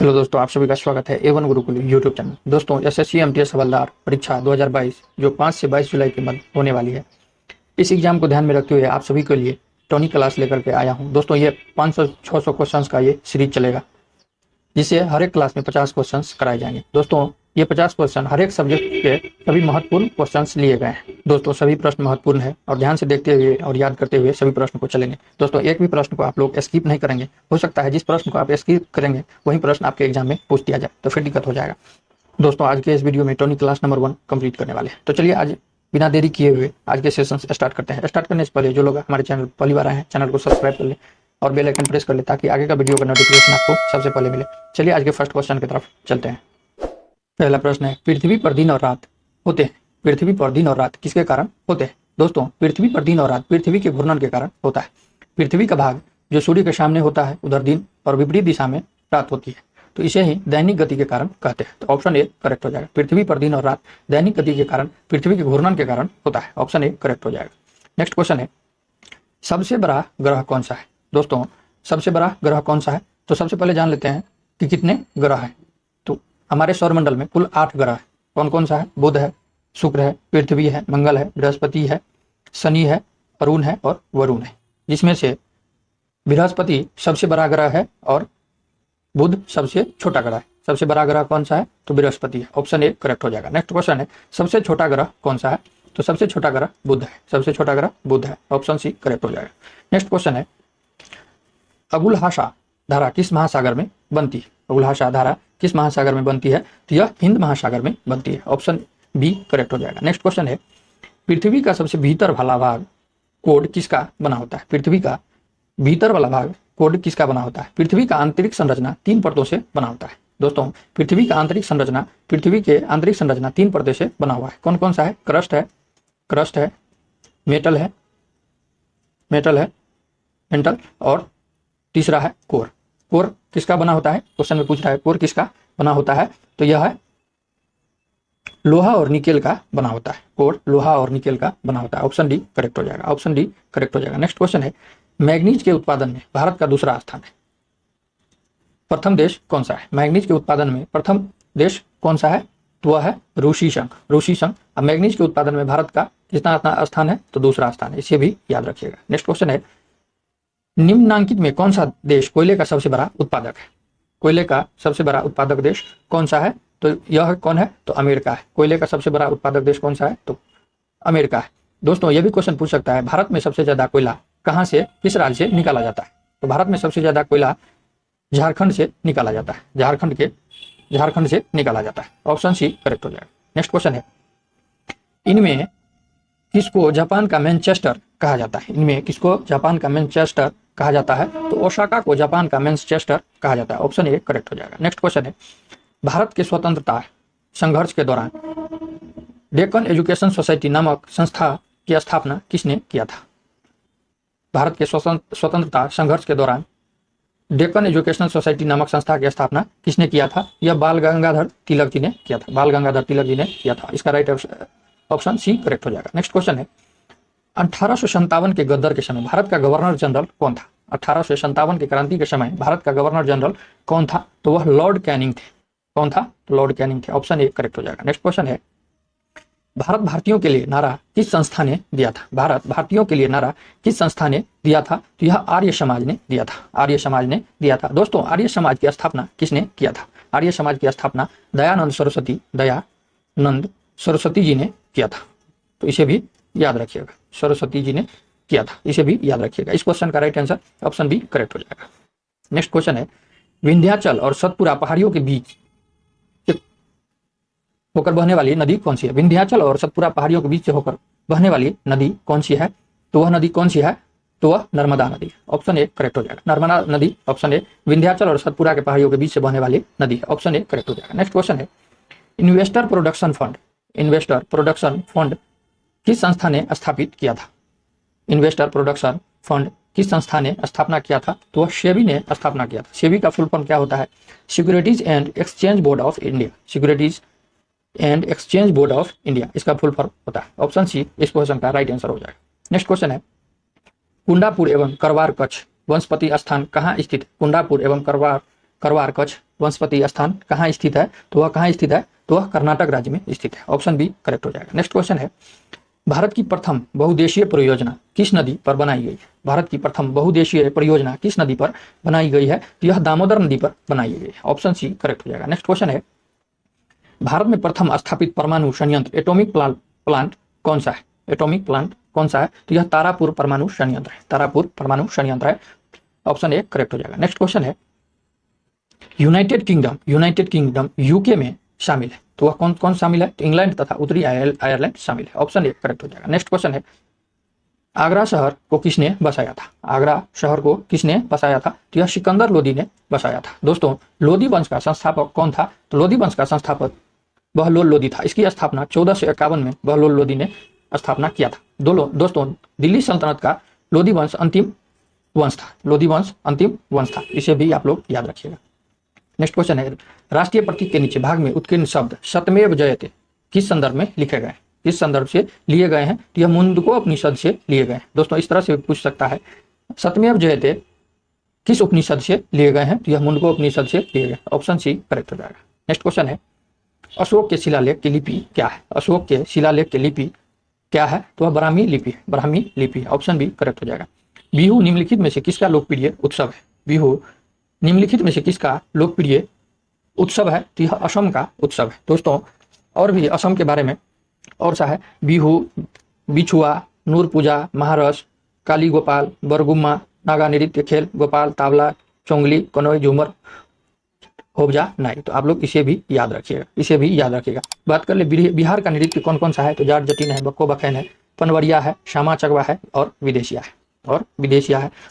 Hello दोस्तों, आप सभी का स्वागत है A1 गुरुकुल यूट्यूब चैनल। दोस्तों, एसएससी एमटीएस हवलदार परीक्षा 2022 जो 5 से 22 जुलाई के मध्य होने वाली है, इस एग्जाम को ध्यान में रखते हुए आप सभी के लिए टॉनिक क्लास लेकर के आया हूं। दोस्तों, ये 500-600 क्वेश्चंस का ये सीरीज चलेगा, जिससे हर एक क्लास में 50 क्वेश्चंस कराए जाएंगे। दोस्तों, ये 50 क्वेश्चन हर एक सब्जेक्ट के सभी महत्वपूर्ण क्वेश्चंस लिए गए हैं। दोस्तों, सभी प्रश्न महत्वपूर्ण है और ध्यान से देखते हुए और याद करते हुए सभी प्रश्न को चलेंगे। दोस्तों, एक भी प्रश्न को आप लोग स्किप नहीं करेंगे। हो सकता है जिस प्रश्न को आप स्किप करेंगे वही प्रश्न आपके एग्जाम में पूछ दिया जाए, तो फिर दिक्कत हो जाएगा। दोस्तों, आज के इस वीडियो में टॉनिक क्लास नंबर 1 कंप्लीट करने वाले हैं। तो चलिए आज बिना देरी किए हुए आज के सेशन स्टार्ट करते हैं। स्टार्ट करने से पहले जो लोग हमारे चैनल पहली बार आए हैं, चैनल को सब्सक्राइब कर ले और बेल आइकन प्रेस कर ले, ताकि आगे का वीडियो का नोटिफिकेशन आपको सबसे पहले मिले। चलिए आज के फर्स्ट क्वेश्चन की तरफ चलते हैं। पहला प्रश्न है, पृथ्वी पर दिन और रात होते हैं। पृथ्वी पर दिन और रात किसके कारण होते हैं? दोस्तों, पृथ्वी पर दिन और रात पृथ्वी के घूर्णन के कारण होता है। पृथ्वी का भाग जो सूर्य के सामने होता है उधर दिन और विपरीत दिशा में रात होती है, तो इसे ही दैनिक गति के कारण कहते हैं। तो ऑप्शन ए करेक्ट हो जाएगा। पृथ्वी पर दिन और रात दैनिक गति के कारण, पृथ्वी के घूर्णन के कारण होता है। ऑप्शन ए करेक्ट हो जाएगा। नेक्स्ट क्वेश्चन है, सबसे बड़ा ग्रह कौन सा है? दोस्तों, सबसे बड़ा ग्रह कौन सा है? तो सबसे पहले जान लेते हैं कि कितने ग्रह हैं। तो हमारे सौरमंडल में कुल 8 ग्रह है। कौन कौन सा है? बुध है, शुक्र है, पृथ्वी है, मंगल है, बृहस्पति है, शनि है, अरुण है और वरुण है। जिसमें से बृहस्पति सबसे बड़ा ग्रह है और बुध सबसे छोटा ग्रह है। सबसे बड़ा ग्रह कौन सा है? तो बृहस्पति है। ऑप्शन ए करेक्ट हो जाएगा। नेक्स्ट क्वेश्चन है, सबसे छोटा ग्रह कौन सा है? तो सबसे छोटा ग्रह बुध है। सबसे छोटा ग्रह बुध है। ऑप्शन सी करेक्ट हो जाएगा। नेक्स्ट क्वेश्चन है, अबुलहाशा धारा किस महासागर में बनती है? अबुलहाशा धारा किस महासागर में बनती है? तो यह हिंद महासागर में बनती है। ऑप्शन बी करेक्ट हो जाएगा। नेक्स्ट क्वेश्चन है, पृथ्वी का सबसे भीतर वाला भाग कोड किसका बना होता है? पृथ्वी का भीतर वाला भाग कोड किसका बना होता है? पृथ्वी का आंतरिक संरचना 3 परतों से बना होता है। दोस्तों, पृथ्वी का आंतरिक संरचना, पृथ्वी के आंतरिक संरचना 3 परतों से बना हुआ है। कौन कौन सा है? क्रस्ट है, मेटल है, मेंटल और तीसरा है कोर। कोर किसका बना होता है? क्वेश्चन में पूछ रहा है कोर किसका बना होता है, तो यह है लोहा और निकेल का बना होता है। कोर लोहा और निकेल का बना होता है। ऑप्शन डी करेक्ट हो जाएगा। ऑप्शन डी करेक्ट हो जाएगा। नेक्स्ट क्वेश्चन है, मैग्नीज के उत्पादन में भारत का दूसरा स्थान है। प्रथम देश कौन सा है? मैग्नीज के उत्पादन में प्रथम देश कौन सा है? तो वह है रूसी संघ। अब मैग्नीज के उत्पादन में भारत का कितना स्थान है? तो दूसरा स्थान है। इसे भी याद रखिएगा। नेक्स्ट क्वेश्चन है, निम्नांकित में कौन सा देश कोयले का सबसे बड़ा उत्पादक है? कोयले का सबसे बड़ा उत्पादक देश कौन सा है? तो यह कौन है? तो अमेरिका है। कोयले का सबसे बड़ा उत्पादक देश कौन सा है? तो अमेरिका है। दोस्तों, यह भी क्वेश्चन पूछ सकता है, भारत में सबसे ज्यादा कोयला कहां से, किस राज्य से निकाला जाता है? तो भारत में सबसे ज्यादा कोयला झारखंड से निकाला जाता है। झारखंड से निकाला जाता है। ऑप्शन सी करेक्ट हो जाएगा। नेक्स्ट क्वेश्चन है, इनमें किसको जापान का मैनचेस्टर कहा जाता है? इनमें किसको जापान का मैनचेस्टर कहा जाता है? तो ओसाका को जापान का मैनचेस्टर कहा जाता है। ऑप्शन ए करेक्ट हो जाएगा। नेक्स्ट क्वेश्चन है, भारत के स्वतंत्रता संघर्ष के दौरान डेक्कन एजुकेशन सोसाइटी नामक संस्था की स्थापना किसने किया था? भारत के स्वतंत्रता संघर्ष के दौरान डेक्कन एजुकेशनल सोसाइटी नामक संस्था की स्थापना किसने किया था? यह बाल गंगाधर तिलक जी ने किया था। बाल गंगाधर तिलक जी ने किया था। इसका राइट ऑप्शन सी करेक्ट हो जाएगा। नेक्स्ट क्वेश्चन है, 1857 के गद्दर के समय भारत का गवर्नर जनरल कौन था? 1857 के क्रांति के समय भारत का गवर्नर जनरल कौन था? तो वह लॉर्ड कैनिंग थे। कौन था? तो लॉर्ड कैनिंग थे। ऑप्शन ए करेक्ट हो जाएगा। नेक्स्ट क्वेश्चन है, भारत भारतीयों के लिए नारा किस संस्था ने दिया था? भारत भारतीयों के लिए नारा किस संस्था ने दिया था? तो यह आर्य समाज ने दिया था। आर्य समाज ने दिया था। दोस्तों, आर्य समाज की स्थापना किसने किया था? आर्य समाज की स्थापना दयानंद सरस्वती जी ने किया था। तो इसे भी याद रखिएगा। सरस्वती जी ने किया था। इसे भी याद रखिएगा। इस क्वेश्चन का right answer option B correct हो जाएगा। नेक्स्ट क्वेश्चन है, विंध्याचल और सतपुरा पहाड़ियों के बीच होकर बहने वाली नदी कौन सी है? विंध्याचल और सतपुरा पहाड़ियों के बीच से होकर बहने वाली नदी कौन सी है? तो वह नदी कौन सी है? तो वह नर्मदा नदी है। ऑप्शन ए करेक्ट हो जाएगा। नर्मदा नदी। ऑप्शन ए, विंध्याचल और सतपुरा के पहाड़ियों के बीच से बहने वाली नदी है। ऑप्शन ए करेक्ट हो जाएगा। नेक्स्ट क्वेश्चन है, इन्वेस्टर प्रोडक्शन फंड किस संस्था ने स्थापित किया था? इन्वेस्टर प्रोडक्शन फंड किस संस्था ने स्थापना किया था? तो वह सेबी ने स्थापना किया था। सेबी का फुल फॉर्म क्या होता है? Securities and exchange board of India. Securities and exchange board of India इसका फुल फॉर्म होता है। ऑप्शन सी इस क्वेश्चन का राइट आंसर हो जाएगा। नेक्स्ट क्वेश्चन है, कुंडापुर एवं करवार कच्छ वनस्पति स्थान कहाँ स्थित है? कुंडापुर एवं करवार कच्छ वनस्पति स्थान कहाँ स्थित है? तो वह कहाँ स्थित है? तो वह कर्नाटक राज्य में स्थित है। ऑप्शन बी करेक्ट हो जाएगा। नेक्स्ट क्वेश्चन है, भारत की प्रथम बहुउद्देशीय परियोजना किस नदी पर बनाई गई है? भारत की प्रथम बहुउद्देशीय परियोजना किस नदी पर बनाई गई है? तो यह दामोदर नदी पर बनाई गई है। ऑप्शन सी करेक्ट हो जाएगा। नेक्स्ट क्वेश्चन है, भारत में प्रथम स्थापित परमाणु संयंत्र एटॉमिक प्लांट कौन सा है? एटॉमिक प्लांट कौन सा है? तो यह तारापुर परमाणु संयंत्र है। तारापुर परमाणु संयंत्र है। ऑप्शन ए करेक्ट हो जाएगा। नेक्स्ट क्वेश्चन है, यूनाइटेड किंगडम यूके में शामिल है, तो वह कौन कौन शामिल है? तो इंग्लैंड तथा उत्तरी आयरलैंड शामिल है। ऑप्शन ए करेक्ट हो जाएगा। नेक्स्ट क्वेश्चन है, आगरा शहर को किसने बसाया था? आगरा शहर को किसने बसाया था? तो यह सिकंदर लोदी ने बसाया था। दोस्तों, लोदी वंश का संस्थापक कौन था? तो लोदी वंश का संस्थापक बहलोल लोदी था। इसकी स्थापना 1451 में बहलोल लोदी ने स्थापना किया था। दोस्तों, दिल्ली सल्तनत का लोदी वंश अंतिम वंश था। लोदी वंश अंतिम वंश था, इसे भी आप लोग याद रखिएगा। नेक्स्ट क्वेश्चन है, राष्ट्रीय प्रतीक के नीचे भाग में उत्कीर्ण शब्द सत्यमेव जयते किस संदर्भ में लिखे गए? किस संदर्भ से लिए गए हैं? तो यह मुंडकोपनिषद से लिए गए हैं। दोस्तों, इस तरह से पूछ सकता है, सत्यमेव जयते किस उपनिषद से लिए गए हैं? तो यह मुंडकोपनिषद से लिए गए। ऑप्शन सी करेक्ट हो जाएगा। नेक्स्ट क्वेश्चन है, अशोक के शिलालेख की लिपि क्या है? अशोक के शिलालेख की लिपि क्या है? तो वह ब्राह्मी लिपि है। ब्राह्मी लिपि। ऑप्शन बी करेक्ट हो जाएगा। बिहू निम्नलिखित में से किसका लोकप्रिय उत्सव है? बिहू निम्नलिखित में से किसका लोकप्रिय उत्सव है? तो यह असम का उत्सव है। दोस्तों, और भी असम के बारे में और सा है, बिहू, बिछुआ, नूर पूजा, महारस, काली गोपाल, बरगुम्मा, नागा नृत्य खेल, गोपाल, तावला, चोंगली, कनोई, झूमर, होबजा नाई। तो आप लोग इसे भी याद रखिएगा, इसे भी याद रखिएगा। बात कर ले बिहार का नृत्य कौन कौन सा है? तो जाट जटिन है, बक्को बखैन है, पनवरिया है, श्यामा चकवा है और विदेशिया है। और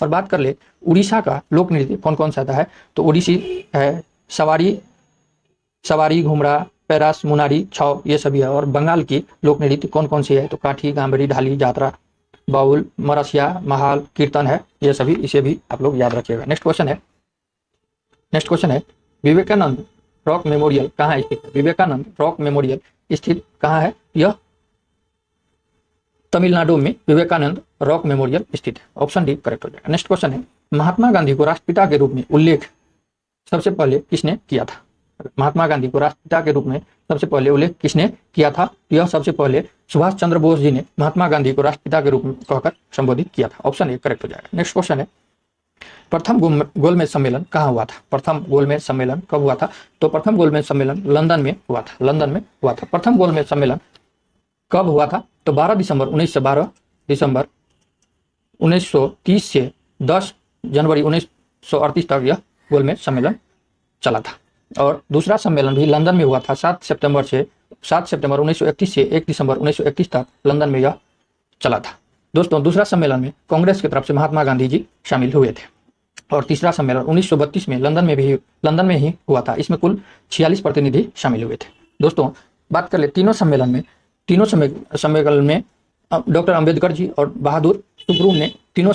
बात कर ले उड़ीसा का लोक नृत्य कौन कौन सा है? तो ओडिसी है, सवारी, घुमरा, पैरास, मुनारी, छाव, ये सभी है। और बंगाल की लोक नृत्य कौन कौन सी है? तो काठी, गांबरी, ढाली, जात्रा, बाउल, मरसिया, महाल, कीर्तन है, ये सभी, इसे भी आप लोग याद रखिएगा। नेक्स्ट क्वेश्चन है, विवेकानंद रॉक मेमोरियल कहाँ स्थित है? विवेकानंद रॉक मेमोरियल स्थित कहाँ है? यह तमिलनाडु में विवेकानंद रॉक मेमोरियल स्थित है। ऑप्शन डी करेक्ट हो जाएगा। नेक्स्ट क्वेश्चन है, महात्मा गांधी को राष्ट्रपिता के रूप में उल्लेख सबसे पहले किसने किया था? महात्मा गांधी को राष्ट्रपिता के रूप में सबसे पहले उल्लेख किसने किया था? यह सबसे पहले सुभाष चंद्र बोस जी ने महात्मा गांधी को राष्ट्रपिता के रूप में कहकर संबोधित किया था। ऑप्शन ए करेक्ट हो जाएगा। नेक्स्ट क्वेश्चन है, प्रथम गोलमेज सम्मेलन कहाँ हुआ था? प्रथम गोलमेज सम्मेलन कब हुआ था? तो प्रथम गोलमेज सम्मेलन लंदन में हुआ था। प्रथम गोलमेज सम्मेलन कब हुआ था? तो 12 दिसंबर 1930 से 10 जनवरी 1938 तक यह गोलमेज सम्मेलन चला था। और दूसरा सम्मेलन भी लंदन में हुआ था 7 सितंबर 1931 से 1 दिसंबर 1931 तक लंदन में यह चला था। दोस्तों, दूसरा सम्मेलन में कांग्रेस की तरफ से महात्मा गांधी जी शामिल हुए थे। और तीसरा सम्मेलन 1932 में लंदन में ही हुआ था। इसमें कुल 46 प्रतिनिधि शामिल हुए थे। दोस्तों, बात कर ले तीनों सम्मेलन में डॉक्टर अंबेडकर जी और बहादुर सुब्रू ने तीनों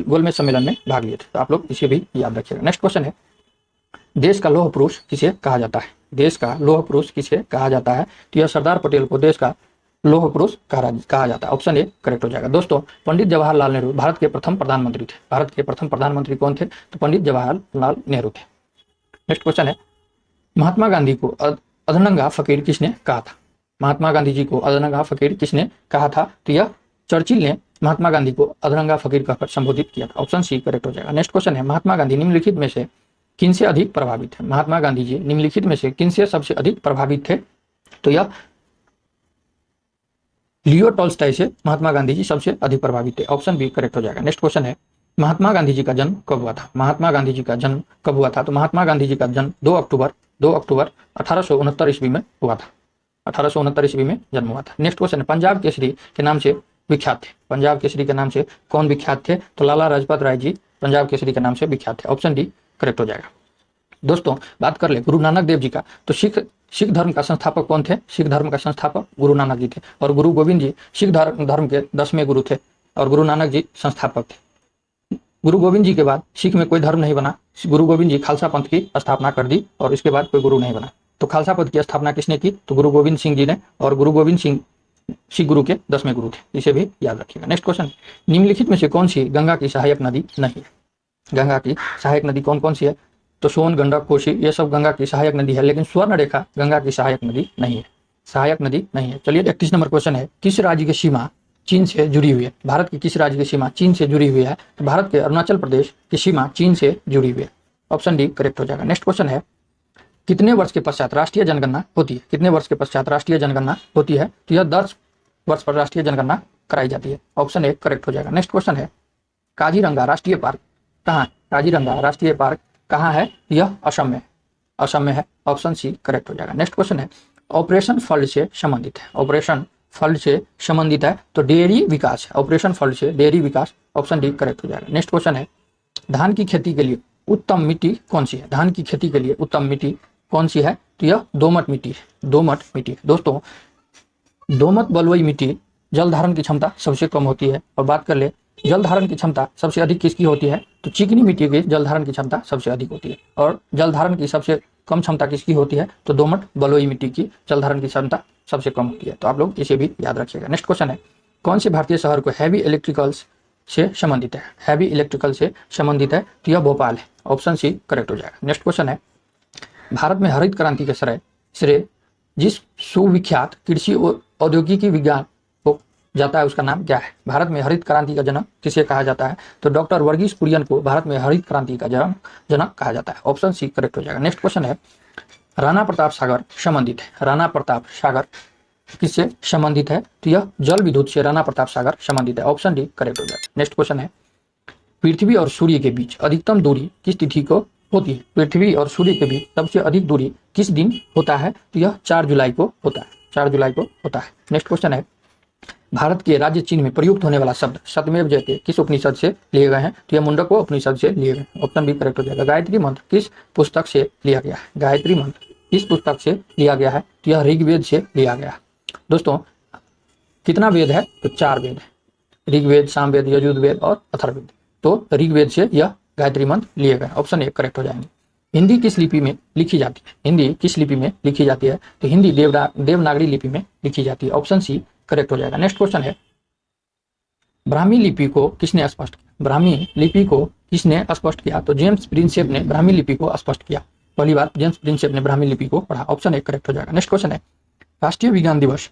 गोलमेज सम्मेलन में भाग लिए थे। तो आप लोग इसे भी याद रखिएगा। नेक्स्ट क्वेश्चन है, देश का लौह पुरुष किसे कहा जाता है? देश का लौह पुरुष किसे कहा जाता है? तो यह सरदार पटेल को देश का लौह पुरुष कहा जाता है। ऑप्शन ए करेक्ट हो जाएगा। दोस्तों, पंडित जवाहरलाल नेहरू भारत के प्रथम प्रधानमंत्री थे। भारत के प्रथम प्रधानमंत्री कौन थे? तो पंडित जवाहरलाल नेहरू थे। नेक्स्ट क्वेश्चन है, महात्मा गांधी को अधनंगा फकीर किसने कहा था? महात्मा गांधी जी को अधनंगा फकीर किसने कहा था? तो यह चर्चिल ने महात्मा गांधी को अधनंगा फकीर कहकर संबोधित किया था। ऑप्शन सी करेक्ट हो जाएगा। नेक्स्ट क्वेश्चन है, महात्मा गांधी निम्नलिखित में से किनसे अधिक प्रभावित थे? महात्मा गांधी जी निम्नलिखित में से किनसे सबसे अधिक प्रभावित थे? तो यह लियो टॉल्स्टॉय से महात्मा गांधी जी सबसे अधिक प्रभावित थे। ऑप्शन बी करेक्ट हो जाएगा। नेक्स्ट क्वेश्चन है, महात्मा गांधी जी का जन्म कब हुआ था? महात्मा गांधी जी का जन्म कब हुआ था? तो महात्मा गांधी जी का जन्म 2 अक्टूबर 1869 ईस्वी में हुआ था। 1869 ईस्वी में जन्म हुआ था। नेक्स्ट क्वेश्चन है, पंजाब केसरी के नाम से विख्यात थे। पंजाब केसरी के नाम से कौन विख्यात थे? तो लाला लाजपत राय जी पंजाब केसरी के नाम से विख्यात थे। ऑप्शन डी करेक्ट हो जाएगा। दोस्तों, बात कर ले गुरु नानक देव जी का, तो सिख धर्म का संस्थापक कौन थे? सिख धर्म का संस्थापक गुरु नानक जी थे। और गुरु गोविंद जी सिख धर्म के 10वें गुरु थे और गुरु नानक जी संस्थापक थे। गुरु गोविंद जी के बाद सिख में कोई धर्म नहीं बना। गुरु गोविंद जी खालसा पंथ की स्थापना कर दी और इसके बाद कोई गुरु नहीं बना। तो खालसा पंथ की स्थापना किसने की? तो गुरु गोविंद सिंह जी ने। और गुरु गोविंद सिंह सिख गुरु के 10वें गुरु थे। इसे भी याद रखिएगा। नेक्स्ट क्वेश्चन, निम्नलिखित में से कौन सी गंगा की सहायक नदी नहीं है? गंगा की सहायक नदी कौन कौन सी है? तो सोन, गंडक, कोसी ये सब गंगा की सहायक नदी है, लेकिन स्वर्ण रेखा गंगा की सहायक नदी नहीं है, सहायक नदी नहीं है। चलिए 31 नंबर क्वेश्चन है, किस राज्य की सीमा चीन से जुड़ी हुई है? भारत की किस राज्य की सीमा चीन से जुड़ी हुई है? तो भारत के अरुणाचल प्रदेश की सीमा चीन से जुड़ी हुई है। ऑप्शन डी करेक्ट हो जाएगा। नेक्स्ट क्वेश्चन है, कितने वर्ष के पश्चात राष्ट्रीय जनगणना होती है? कितने वर्ष के पश्चात राष्ट्रीय जनगणना होती है? तो यह 10 वर्ष पर राष्ट्रीय जनगणना कराई जाती है। ऑप्शन ए करेक्ट हो जाएगा। नेक्स्ट क्वेश्चन है, काजीरंगा राष्ट्रीय पार्क कहाँ है? काजीरंगा राष्ट्रीय पार्क कहाँ है? यह असम में, असम में है। ऑप्शन सी करेक्ट हो जाएगा। नेक्स्ट क्वेश्चन है, ऑपरेशन फ्लड से संबंधित है, ऑपरेशन फ्लड से संबंधित है तो डेयरी विकास है, ऑपरेशन फ्लड से डेयरी विकास। ऑप्शन डी करेक्ट हो जाएगा। नेक्स्ट क्वेश्चन है, धान की खेती के लिए उत्तम मिट्टी कौन सी है? धान की खेती के लिए उत्तम मिट्टी कौन सी है? तो यह दोमट मिट्टी है, दोमट मिट्टी। दोस्तों, दोमट बलुई मिट्टी जल धारण की क्षमता सबसे कम होती है। और बात कर ले जल धारण की क्षमता सबसे अधिक किसकी होती है? तो चिकनी मिट्टी की जल धारण की क्षमता सबसे अधिक होती है। और जल धारण की सबसे कम क्षमता किसकी होती है? तो दोमट बलुई मिट्टी की जल धारण की क्षमता सबसे कम होती है। तो आप लोग इसे भी याद रखिएगा। नेक्स्ट क्वेश्चन है, कौन से भारतीय शहर को हैवी इलेक्ट्रिकल्स से संबंधित है? हैवी इलेक्ट्रिकल से संबंधित है तो यह भोपाल है। ऑप्शन सी करेक्ट हो जाएगा। नेक्स्ट क्वेश्चन है, भारत में हरित क्रांति के श्रेय जिस सुविख्यात कृषि औद्योगिकी विज्ञान को जाता है उसका नाम क्या है? भारत में हरित क्रांति का जनक किसे कहा जाता है? तो डॉक्टर वर्गीस कुरियन को भारत में हरित क्रांति का जनक कहा जाता है। ऑप्शन सी करेक्ट हो जाएगा। नेक्स्ट क्वेश्चन है, राणा प्रताप सागर संबंधित है, राणा प्रताप सागर किससे संबंधित है? तो यह जल विद्युत से राणा प्रताप सागर संबंधित है। ऑप्शन डी करेक्ट हो जाएगा। नेक्स्ट क्वेश्चन है, पृथ्वी और सूर्य के बीच अधिकतम दूरी किस तिथि को होती है? पृथ्वी और सूर्य के बीच सबसे अधिक दूरी किस दिन होता है? तो यह 4 जुलाई को होता है, 4 जुलाई को होता है। नेक्स्ट क्वेश्चन है, भारत के राज्य चिन्ह में प्रयुक्त होने वाला शब्द सत्यमेव जयते किस उपनिषद से लिए गए हैं? तो यह मुंडको उपनिषद से लिए गए। ऑप्शन बी करेक्ट हो जाएगा। गायत्री मंत्र किस पुस्तक से लिया गया है? गायत्री मंत्र किस पुस्तक से लिया गया है? तो यह ऋग्वेद से लिया गया है। दोस्तों, कितना वेद है? तो 4 वेद है, ऋग्वेद, सामवेद, यजुर्वेद और अथर्ववेद। तो ऋग्वेद से यह गायत्री मंत्र लिए गए। ऑप्शन ए करेक्ट हो जाएंगे। हिंदी किस लिपि में लिखी जाती है? हिंदी किस लिपि में लिखी जाती है? तो हिंदी देवनागरी लिपि में लिखी जाती है। ऑप्शन सी करेक्ट हो जाएगा। नेक्स्ट क्वेश्चन है, ब्राह्मी लिपि को किसने स्पष्ट किया? ब्राह्मी लिपि को किसने स्पष्ट किया? तो जेम्स प्रिंसेप ने ब्राह्मी लिपि को स्पष्ट किया। पहली बार जेम्स प्रिंसेप ने ब्राह्मी लिपि को पढ़ा। ऑप्शन ए करेक्ट हो जाएगा। नेक्स्ट क्वेश्चन है, राष्ट्रीय विज्ञान दिवस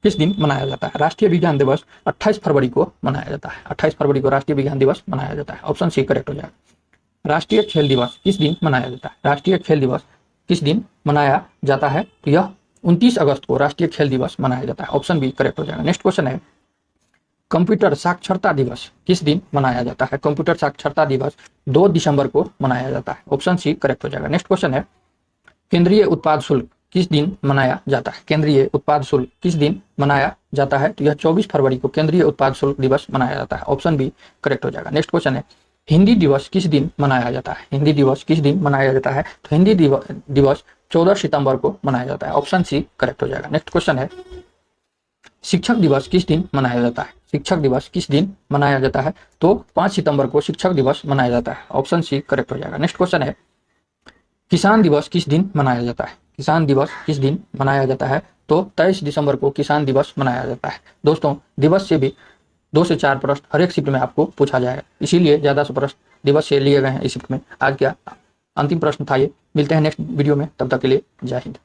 किस दिन मनाया जाता है? राष्ट्रीय विज्ञान दिवस 28 फरवरी को मनाया जाता है। 28 फरवरी को राष्ट्रीय विज्ञान दिवस मनाया जाता है। ऑप्शन सी करेक्ट हो जाएगा। राष्ट्रीय खेल दिवस किस दिन मनाया जाता है? राष्ट्रीय खेल दिवस किस दिन मनाया जाता है? तो यह 29 अगस्त को राष्ट्रीय खेल दिवस मनाया जाता है। ऑप्शन बी करेक्ट हो जाएगा। नेक्स्ट क्वेश्चन है, कंप्यूटर साक्षरता दिवस किस दिन मनाया जाता है? कंप्यूटर साक्षरता दिवस 2 दिसंबर को मनाया जाता है। ऑप्शन सी करेक्ट हो जाएगा। नेक्स्ट क्वेश्चन है, केंद्रीय उत्पाद शुल्क किस दिन मनाया जाता है? केंद्रीय उत्पाद शुल्क किस दिन मनाया जाता है? तो यह 24 फरवरी को केंद्रीय उत्पाद शुल्क दिवस मनाया जाता है। ऑप्शन बी करेक्ट हो जाएगा। नेक्स्ट क्वेश्चन है, हिंदी दिवस किस दिन मनाया जाता है? हिंदी दिवस किस दिन मनाया जाता है? तो हिंदी दिवस 14 सितंबर को मनाया जाता है। ऑप्शन सी करेक्ट हो जाएगा। नेक्स्ट क्वेश्चन है, शिक्षक दिवस किस दिन मनाया जाता है? शिक्षक दिवस किस दिन मनाया जाता है? तो 5 सितंबर को शिक्षक दिवस मनाया जाता है। ऑप्शन सी करेक्ट हो जाएगा। नेक्स्ट क्वेश्चन है, किसान दिवस किस दिन मनाया जाता है? किसान दिवस किस दिन मनाया जाता है? तो 23 दिसंबर को किसान दिवस मनाया जाता है। दोस्तों, दिवस से भी 2 से 4 प्रश्न हर एक शिफ्ट में आपको पूछा जाएगा, इसीलिए ज़्यादा से प्रश्न दिवस से लिए गए हैं इस शिफ्ट में। आज क्या अंतिम प्रश्न था ये। मिलते हैं नेक्स्ट वीडियो में, तब तक के लिए जय हिंद।